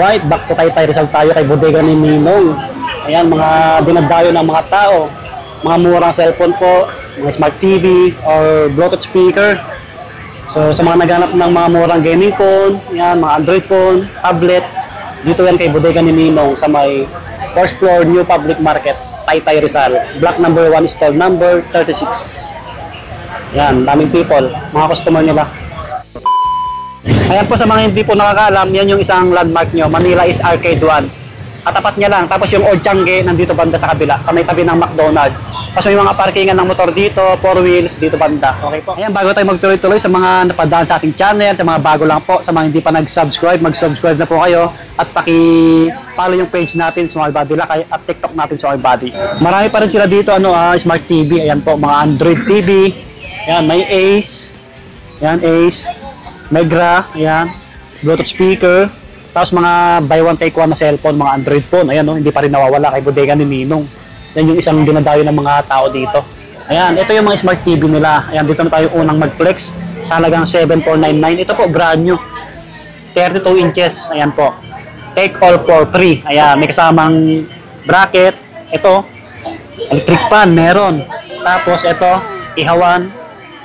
Alright, back to Taytay Rizal tayo kay Bodega ni Ninong. Ayan, mga dinadayo ng mga tao. Mga murang cellphone po, mga smart TV or Bluetooth speaker. So sa mga naghanap ng mga murang gaming phone, ayan, mga Android phone, tablet, dito yan kay Bodega ni Ninong sa may 4th floor New Public Market, Taytay Rizal. Block number 1, stall number 36. Ayan, daming people, mga customer nila. Ayan po, sa mga hindi po nakakaalam, yan yung isang landmark nyo. Manila is Arcade 1. Katapat niya lang. Tapos yung Old Changi nandito banda sa kabila, sa may tabi ng McDonald's. Tapos may mga parkingan ng motor dito, 4 wheels dito banda. Okay po. Ayan, bago tayo magtuloy-tuloy sa mga napadaan sa ating channel, sa mga bago lang po, sa mga hindi pa nag-subscribe, mag-subscribe na po kayo at paki-follow yung page natin, Small Body Lakay, at TikTok natin, Small Body. Marami pa rin sila dito, Smart TV. Ayan po, mga Android TV. Ayan, may Ace. Ayan, Ace. Megra, ayan, Bluetooth speaker, tapos mga buy one take one na cellphone, mga Android phone, ayan, hindi pa rin nawawala kay Bodega ni Ninong. Yan yung isang dinadayo ng mga tao dito. Ayan, ito yung mga smart TV nila. Ayan, dito na tayo unang mag-flex sa halagang 7,499. Ito po, brand new, 32 inches, ayan po. Take all for free. Ayan, may kasamang bracket, ito, electric fan, meron. Tapos ito, ihawan,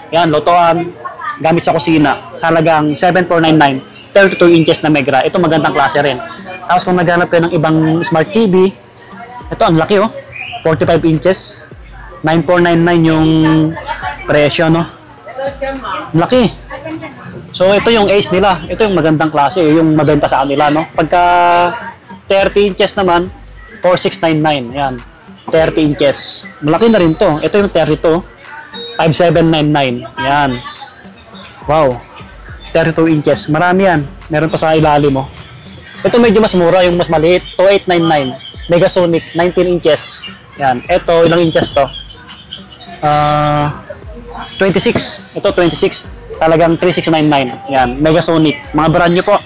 ayan, lotoan, gamit sa kusina, sa halagang 7,499, 32 inches na Megra. Ito magandang klase rin. Tapos kung naghanap kayo ng ibang smart TV, ito ang laki 45 inches, 9,499 yung presyo, no? Laki. So ito yung Ace nila. Ito yung magandang klase, yung mabenta sa kanila, no? Pagka 30 inches naman, 4,699. Yan. 30 inches. Malaki na rin to. Ito yung 32, 5,799. Yan. Wow, 32 inches. Marami yan. Meron pa sa ilalim mo. Ito medyo mas mura, yung mas maliit. 2,899. Megasonic, 19 inches. Yan. Ito, ilang inches to? 26. Ito, 26. Talagang 3,699. Yan. Megasonic. Mga brand nyo po.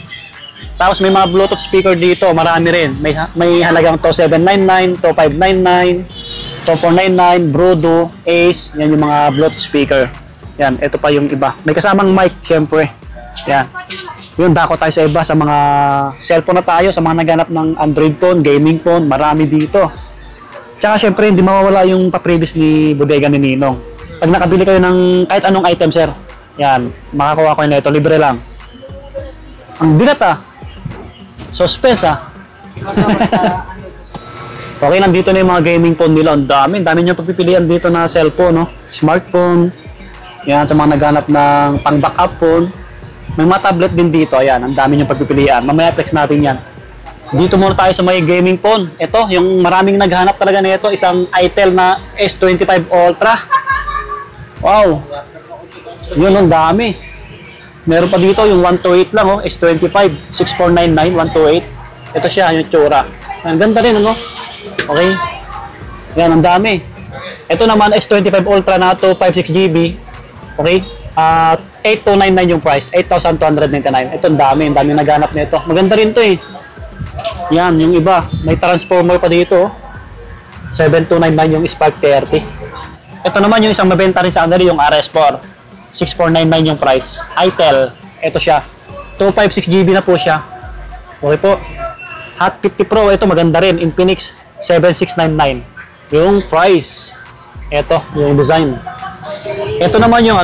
Tapos may mga Bluetooth speaker dito. Marami rin. May halagang 2,799, 2,599, 2,499, Brudo, Ace. Yan yung mga Bluetooth speaker. Yan, ito pa yung iba. May kasamang mic, syempre. Yan. Yun, dako tayo sa iba, sa mga cellphone na tayo, sa mga naghanap ng Android phone, gaming phone, marami dito. Tsaka syempre, hindi mawawala yung pa-previous ni Bodega ni Ninong. Pag nakabili kayo ng kahit anong item, sir, yan, makakuha ko nito, libre lang. Ang bigat suspense Okay, nandito na yung mga gaming phone nila. Ang dami nyo pagpipilian dito na cellphone, no? Smartphone. Yan, sa mga naghanap ng pang-backup phone. May mga tablet din dito. Ayan, ang dami niyong pagpipilian. Mamaya flex natin yan. Dito muna tayo sa may gaming phone. Ito, yung maraming naghanap talaga nito, isang Itel na S25 Ultra. Wow! Yun, ang dami. Meron pa dito yung 128 lang, S25, 6499, 128. Ito siya, yung tsura. Ang ganda rin, Okay? Yan, ang dami. Ito naman, S25 Ultra na to, 56GB. Okay? 8,299 yung price. 8,299. Ito, ang dami naghanap nito. Maganda rin to Yan, yung iba. May transformer pa dito. 7,299 yung Spark 30. Ito naman yung isang mabenta rin sa kanila, yung RS4. 6,499 yung price. Itel. Ito siya. 256GB na po siya. Okay po. Hot 50 Pro. Ito, maganda rin. Infinix 7699. Yung price. Ito, yung design. Ito naman yung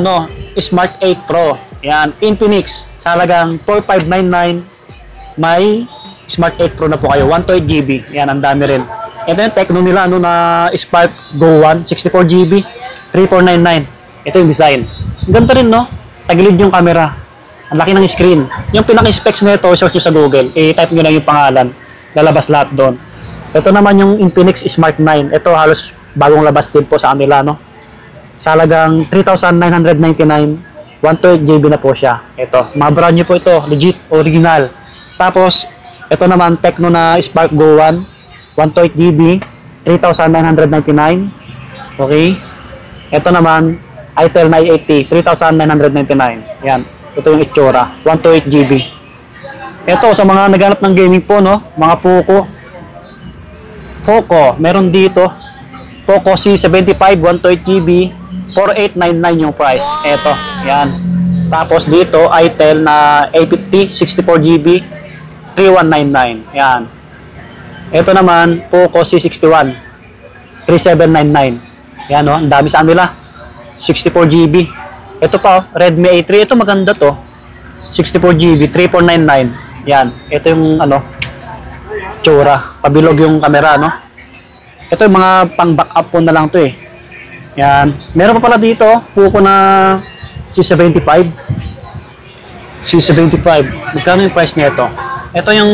Smart 8 Pro. Yan, Infinix. Sa halagang 4,599. May Smart 8 Pro na po kayo. 128GB. Yan, ang dami rin. Ito yung Tecno nila, na Spark Go 1. 64GB. 3,499. Ito yung design. Ang ganda rin, no? Tagilid yung camera. Ang laki ng screen. Yung pinaka-specs nito, search nyo sa Google. I-type nyo lang yung pangalan. Lalabas lahat doon. Ito naman yung Infinix Smart 9. Ito halos bagong labas din po sa kanila, no? Sa halagang 3,999, 128GB na po siya. Ito, mga brand new po ito, legit, original. Tapos, ito naman, Tecno na Spark Go 1, 128GB, 3,999. Okay? Ito naman, Itel na i80, 3,999. Yan, ito yung itsura, 128GB. Ito, sa mga naghanap ng gaming po, mga Poco, meron dito, Poco C75, 128GB, 4,899 yung price. Ito, yan. Tapos dito, Itel na A50, 64GB, 3199. Yan. Ito naman, Poco C61, 3799. Yan, no? Ang dami sa nila. 64GB. Ito pa, Redmi A3. Ito maganda to. 64GB, 3499. Yan. Ito yung, tsura. Pabilog yung camera, no? Ito yung mga pang-backup phone na lang to eh. Yan. Meron pa pala dito, Poco na C75. C75. Magkano yung price nito? Ito yung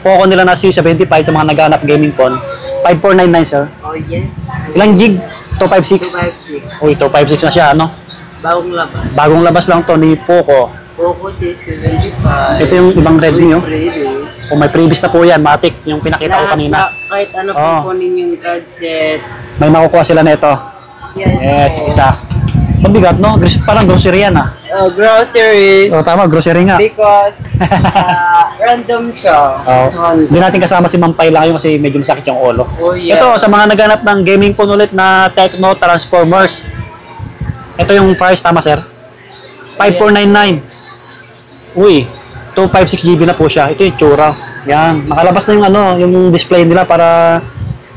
Poco nila na C75 sa mga naghanap gaming phone. 5499, sir. Oh, yes. Ilang gig? 256. 256. Uy, 256 na siya, ano? Bagong labas. Bagong labas lang to ni Poco. Poco C75. Ito yung ibang Redmi, oh. Previous. O may previous na po yan, Matic, yung pinakita ko kanina. Kahit ano Oh. po yung gadget. May makukuha sila nito. Yes, po. isa. Mabigat, no? Parang grocery yan, ah. Groceries. O, tama, grocery nga. Because random siya. Hindi natin kasama si Mampay lang yun kasi medyo masakit yung ulo. Oh, yeah. Ito, sa mga naghanap ng gaming phone ulit na Tecno Transformers. Ito yung price, tama, sir? 5499. Uy, 256GB na po siya. Ito yung tsura. Yan. Nakalabas na yung yung display nila para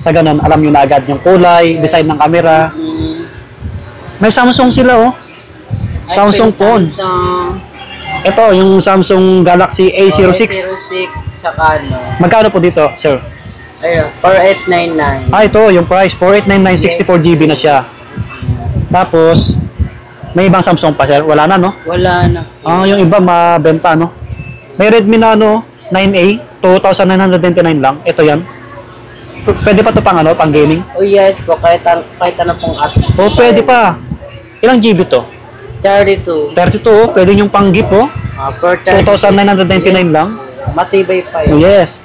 sa ganun, alam nyo na agad yung kulay, design ng camera. May Samsung sila, oh. Samsung phone. Ito, yung Samsung Galaxy A06. A06, tsaka Magkano po dito, sir? Ayun, 4899. Ito, yung price, 4899, 64GB na siya. Tapos, may ibang Samsung pa, sir? Wala na, no? Wala na. Yung iba, mabenta, no? May Redmi na, 9A, 2,999 lang. Ito yan. Pwede pa ito pang gaming? Oh yes po, kahit ano pong apps. Oh, pwede pa. Ilang GB to? 32. 32, oh. Pwede yung pang-gift, oh. Per 2,999 lang. Matibay pa Oh, yun. yes.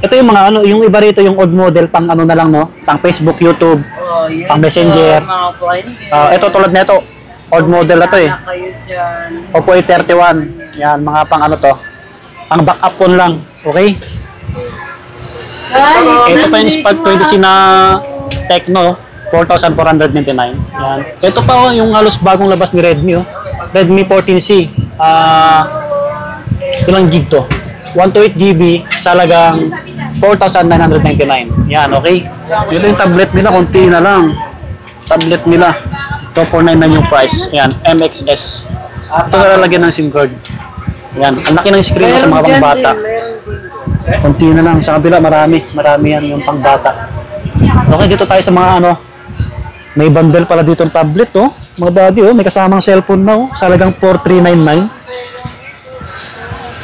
Ito yung mga yung iba rito, yung old model, pang na lang, no? Pang Facebook, YouTube, Oh, yes. pang Messenger. Mga friends. Ito tulad nito. Old model na to, eh. Kayo dyan. Oppo A31. Yan, mga pang to. Pang backup phone lang. Okay? Ito pa yung Spark 20C na Tecno, 4,499. Yan. Ito pa yung halos bagong labas ni Redmi, oh. Redmi 14C. Ilang gig to? 128GB sa halagang 4,999. Yan, okay? Ito yung tablet nila, konti na lang. Tablet nila. 2,499 yung price. Yan, MXS. Ito na lalagyan ng SIM card. Yan, ang laki ng screen sa mga pangbata. Konti na lang. Sa kabila, marami yan yung pangbata. Okay, dito tayo sa mga may bundle pala dito ng tablet, oh. Mga buddy, oh. May kasamang cellphone na, oh. Sa halagang 4,399.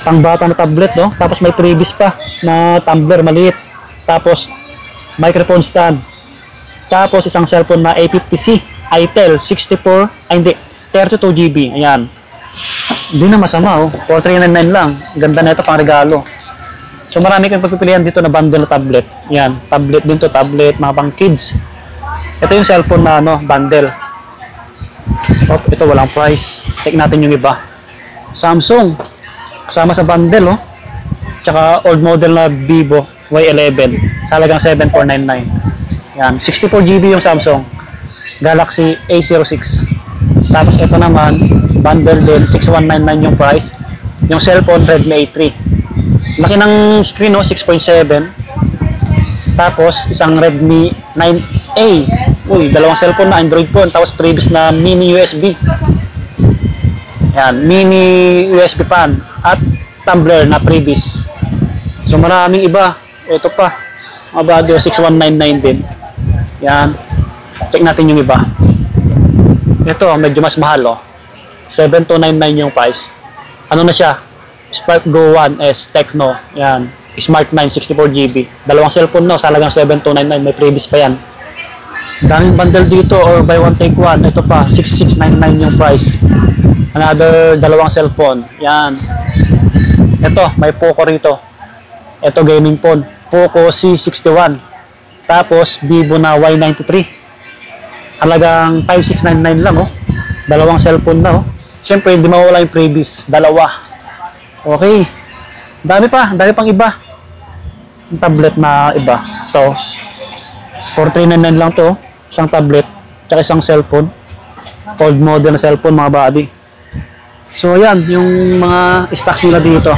Pangbata na tablet, oh. Tapos may previous pa na tumbler maliit. Tapos microphone stand. Tapos isang cellphone na A50C Itel 32GB. Ayan. Hindi na masama, oh. 4,399 lang. Ganda na ito pang regalo. So marami kang pagpipilian dito na bundle na tablet. Yan, tablet din to, tablet, mga pang kids. Ito yung cellphone na bundle. Oh, ito walang price. Check natin yung iba. Samsung. Kasama sa bundle, oh. Tsaka old model na Vivo Y11. Sa halagang 7,499. Yan, 64GB yung Samsung Galaxy A06. Tapos ito naman, bundle din, 6,199 yung price. Yung cellphone Redmi A3. Laki ng screen, 6.7. Tapos isang Redmi 9A. Uy, dalawang cellphone na Android phone. Tapos previous na mini USB. Yan, mini USB pan. At tumbler na previous. So maraming iba. Ito pa. Mga bagyo, 6,199 din. Yan. Check natin yung iba. Ito, medyo mas mahal, 7,299 yung price. Ano na siya? Spark Go 1S Tecno. Yan. Smart 9, 64GB. Dalawang cellphone, sa halagang 7,299. May previous pa yan. Daming bundle dito or buy one take one. Ito pa, 6,699 yung price. Another dalawang cellphone. Yan. Ito, may Poco rito. Ito, gaming phone. Poco C61. Tapos, Vivo na Y93. Halagang 5,699 lang, Dalawang cellphone na, Siyempre, hindi mawala yung previous. Dalawa. Okay. Dami pang iba. Yung tablet na iba. So, 4,399 lang to. Isang tablet. Tsaka isang cellphone. Old model na cellphone, mga buddy. So, ayan. Yung mga stocks nila dito.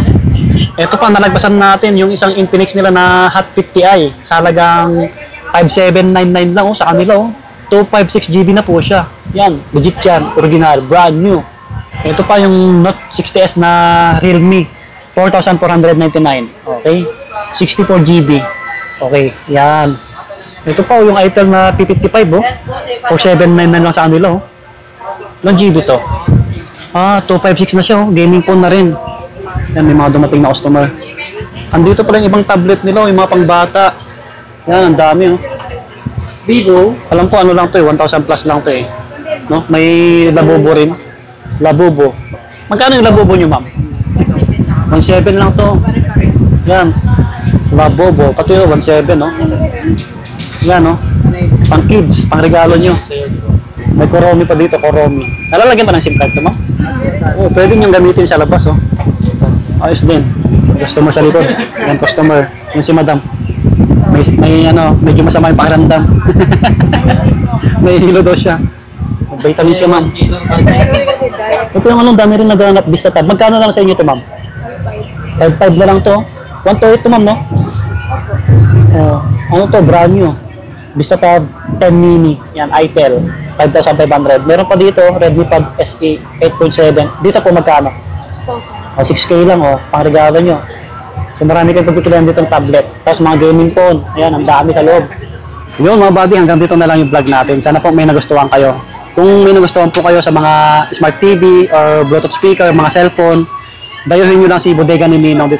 Ito pa, nalagpasan natin yung isang Infinix nila na Hot 50i. Sa halagang 5799 lang sa kanila. 256 GB na po siya. Yan, legit yan, original, brand new. Ito pa yung Note 60s na Realme, 4,499. Okay? 64 GB. Okay, yan. Ito pa yung Itel na P55, 4799 lang sa kanila. Ilang GB to? 256 na siya, gaming phone na rin. Yan, may mga dumating na customer. Andito pala yung ibang tablet nila, yung mga pangbata. Yan, ang dami. Vivo, alam ko ano lang to 1,000 plus lang to No? May Labubo rin. Labubo. Magkano yung Labubo nyo, ma'am? 1,700 lang to. Yan. Labubo. Pati yun, 1,700, no? Yan, no? Pang kids, pang regalo nyo. May Koromi pa dito, Koromi. Nalalagyan pa ng SIM card to, ma'am? Oh, pwede nyo gamitin sa labas, oh. Ayos din. Customer sa likod. Yan, customer. Yung si madam. May medyo masama yung pakiramdam. May hilo daw siya. Vitamin siya, ma'am. Ito yung anong dami rin naghanap Vista Tab. Magkano lang sa inyo ito, ma'am? 5.5 na lang to. 128 to, ma'am, no? Ano to? Brand new. Vista Tab 10 mini. Yan, Itel. 5,500. Meron pa dito, Redmi Pad SE 8.7. Dito po magkano? 6,000. 6K lang, pang regalo nyo. So marami kayong pagpipilihan dito ng tablet. Tapos mga gaming phone. Ayan, ang dami sa loob. Yun mga buddy, hanggang dito na lang yung vlog natin. Sana po may nagustuhan kayo. Kung may nagustuhan po kayo sa mga smart TV or Bluetooth speaker, mga cellphone, dayuhin nyo lang si Bodega ni Ninong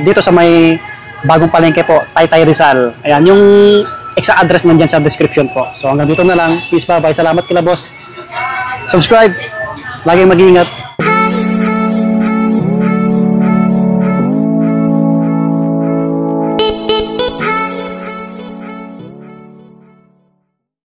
dito sa may bagong palengke po, Taytay Rizal. Ayan, yung exact address nandiyan sa description po. So hanggang dito na lang. Peace, bye-bye. Salamat kila boss. Subscribe. Laging mag-iingat.